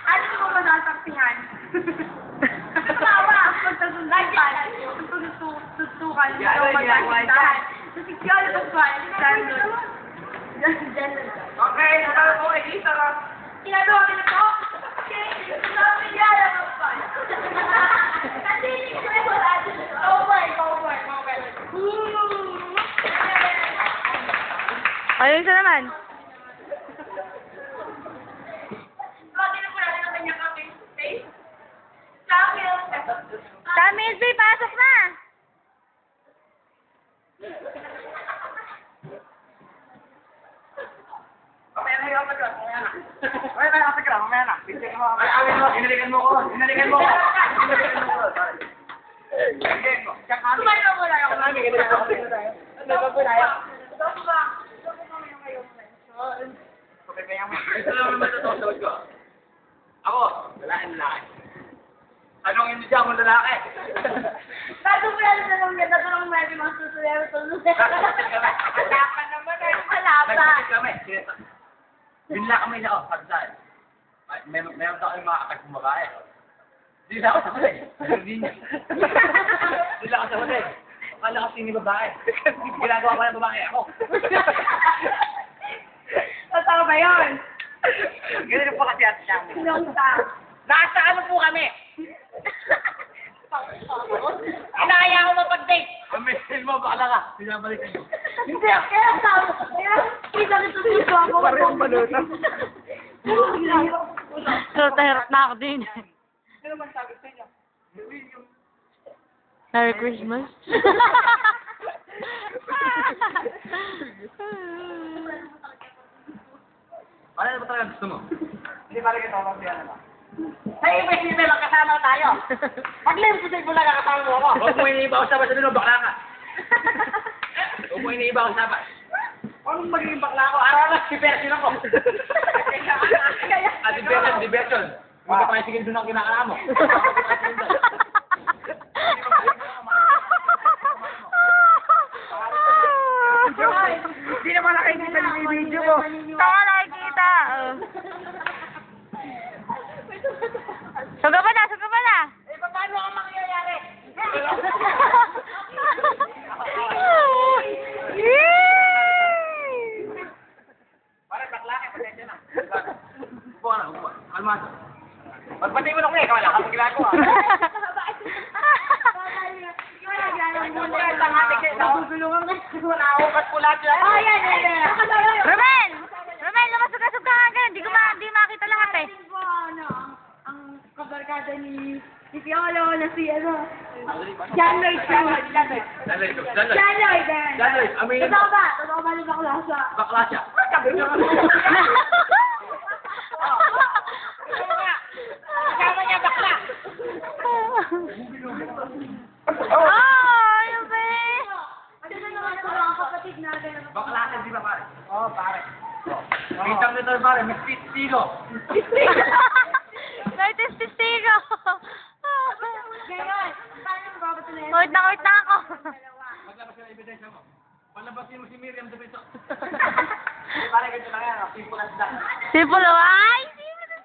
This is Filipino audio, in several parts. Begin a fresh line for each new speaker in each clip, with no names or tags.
Ano mo masasaktihan? Tawa! Pagtasundan ka. Tutukan. Magtasundan. Sa sikyolo ko pa.
Okay, nakala ko eh, isa ka.
Kinagawa ko na po. Okay, sabi niya lang ang pan. Kasi hindi ko na wala. Over.
Ayun siya naman.
Bakit na po natin ang kanyang kaping face? Samuel.
Samuel, B, pasok na!
Mamaya na yung kapag mamaya na. Ay, awin mo, inalikan mo ko.
Tumayo mo lang ako.
Ito lang naman ito sa ko. Ako, lalaki. Anong hindi siya akong lalaki?
Bago mo yan na lang yan, bago lang may mga susunod. Wala pa naman eh. Wala pa.
Nagpapit kami. Binla kami na ako, pagsaan. Meron tayo mga akas ng babae. Hindi na ako sa huli. Hindi na ako sa huli. Akala kasi ni babae. Ginagawa ko ng babae ako.
Totoo ba yun?
Ganun po kasi at siya.
Sinong ta?
Nasa ano po kami? Inaya ko mapag-date. Amihin mo, bakala ka. Pinabalikan mo.
Hindi, kaya tao. Kaya, kita nito dito ako.
Parang balutan.
So, tahirap na ako din.
Ano man sabi sa inyo?
Merry Christmas.
Ano ba talaga gusto mo? Hindi pala kita ako siya naman. Sa iba lang kasama tayo. Mag-limp mo lang kasama mo ako. Huwag mo iniiba ko sa basa nilo, bakla ka. Huwag mo iniiba ko sa basa. Anong magiging bakla ako? Araw-araw, diversion ako. Diversion. Hindi ka pakisigil doon ang kinakala mo. Hindi naman nakikita yung video mo.
Tama nakikita. Suga pa na.
Eh, paano ang mangyayari?
Parang bakla ka, pasensya na. Upo ka na, upo. Kalmado. Pagpatay mo na ko eh, kawala ka pag ginagawa.
Romel, lumasog-asog ka nga ganun. Di makita lahat eh.
Ang kabarkada ni Piolo na si John Lloyd.
John Lloyd, aminin mo.
Totoo ba ni bakla siya?
Bakla siya. Kasama niya bakla.
Oh, yun ba eh.
Ano na naman sa mga kapatid natin?
Bakla siya, di ba pare? Oo, pare. Kitang nito pare, may testigo.
May testigo.
Gayon, paano mo babatuloy?
Wait na ako.
Maglabas ka ng ebidensya mo. Palabasin mo si Miriam Dubeso. Pare, ganito lang yan. Simple as that.
Simple, ay! Simple as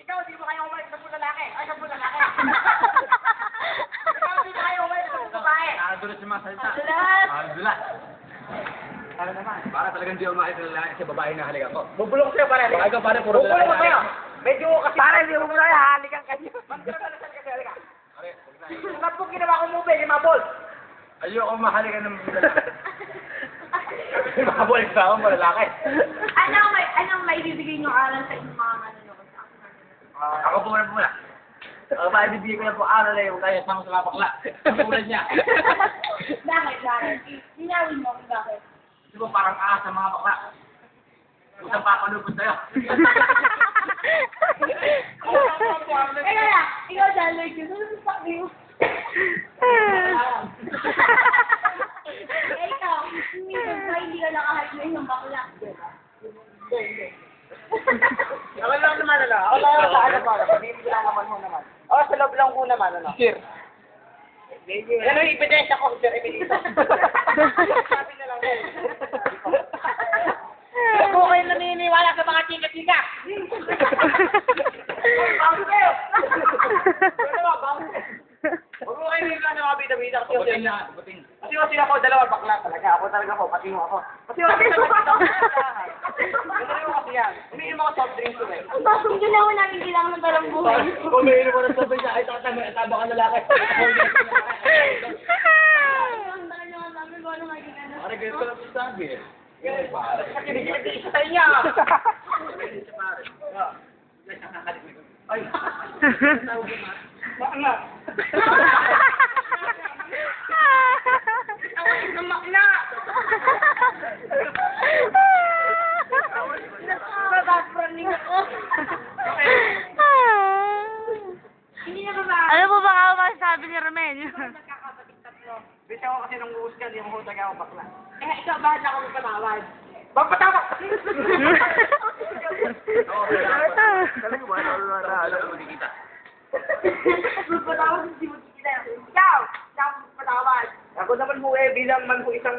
Ikaw, di mo kayo umalis sa lalaki. Ay, sa lalaki. Ikaw, di mo kayo umalis sa babae. Nakadulas yung mga salita. Nakadulas. Para naman. Para talagang di umalis sa lalaki kasi babae na halikan ko. Bubulong sa'yo, pare. Baka ikaw, pare, puro lalaki. Bubulong sa'yo. Medyo kasi... Pare, di mo muna halikan kayo. Magkakalasan kasi halika. Pare, huwag po ginawa ko move, yung mga balls. Ayoko mahalikan ng lalaki. Mga balls sa akong malalaki.
Anong may bibigay nyo aral sa inyong mga manonood sa akin?
Ako po muna. Ako ba, ibibigay ko na po aral na yung tayo sama sa mga bakla. Ang ulan niya.
Bakit? Sinawin mo kung bakit?
Di ba parang aas sa mga bakla? Usang papalubot sa'yo.
Teka na, ikaw John Lloyd, yun. Ano sa sabi mo? Ikaw, hindi ka nakahype na yung bakla.
Ako lang naman, ano? Ako lang sa ano po, hindi lang naman ho naman. O, sa loob lang ho naman, ano? Sir. Ano yung ebidensya ko, sir, ebidensya? Sabi na lang. Kung kayo naniniwala sa mga ticket Chika! Bounce kayo! Bounce! Huwag mo kayo nila na mga bida-bida kasi
Buting na, buting.
kasi ako, dalawa bakla talaga. Ako talaga ako, pati mo ako. Kasi ako talaga ako. Ganun mo kasi yan. Umiinom ako soft drinks ko eh.
Ang basong ginawa namin kailangan ng darang buhay.
Kung may inom ko ng sabay niya, ay tama ka lalaki.
Ang tanong namin kung ano maging ano.
Pare, ganito lang sabi eh. Ganyan, pare.
Kasi kinikilig isa sa inyo. Ay. Bakit nga? Ako is namak na.
Nabapraning ako. Hindi na ba?
Ano po ba ako masasabi ni Romel?
Magkakapatid tatlo.
Bisa ako kasi nang guhusgan, hindi mo talaga ako bakla.
Eh, ikaw, bakit ako magpatawad?
Magpatawag!
Magpatawad, hindi mo kikita. Ikaw! Ikaw magpatawad.
Ako naman po eh, bilang man po isang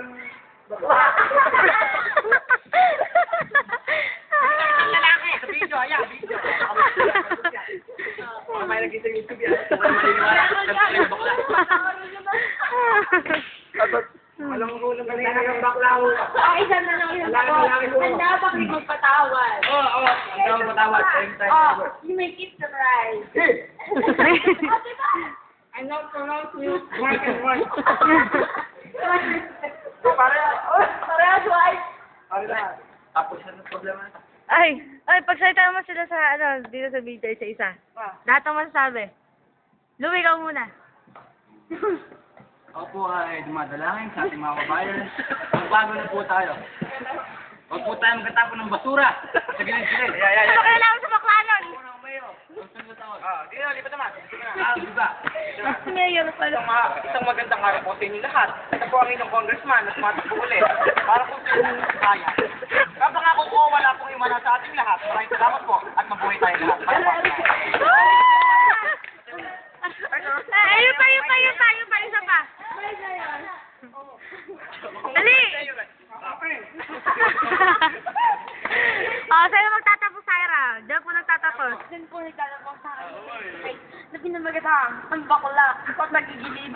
lalaki sa video, ayan, video. May naging sa YouTube yan. Walang hulong na yung bakla mo.
Ang isa na lang yung ako. Handa ba kayo magpatawad?
Oo, ang tawag patawad. Same time.
Oh, you make it surprise. Oh, diba?
I know pronounce you black and white.
Parehas white.
Tapos ano problema na?
Ay, pagsalita mo sila sa, dito sa video, isa-isa. Lahat ang masasabi. Louie, ikaw muna.
Ako po ay dumadalangin sa ating mga kabayan. Magbago na po tayo. Huwag po tayo magkatapon ng basura sa gilid-gilid.
Ano kailangan sa baklanon?
Lipat naman.
Diba?
Si Mayor pala.
Isang magandang araw po sa inyo lahat. Ito po ang inyong congressman at tumatakbo ulit. Para po sa inyong kaya. Kapangako po, wala pong iwana sa ating lahat. Maraming salamat po at mabuhay tayo lahat.
Ayun pa, isa pa. Dali! Sa'yo magtatapos, Syra. Diyan po nagtatapos.
Diyan po nagtatapos sa akin. Ay, na pinamagatang. Ang bakla. Pag nagigilid.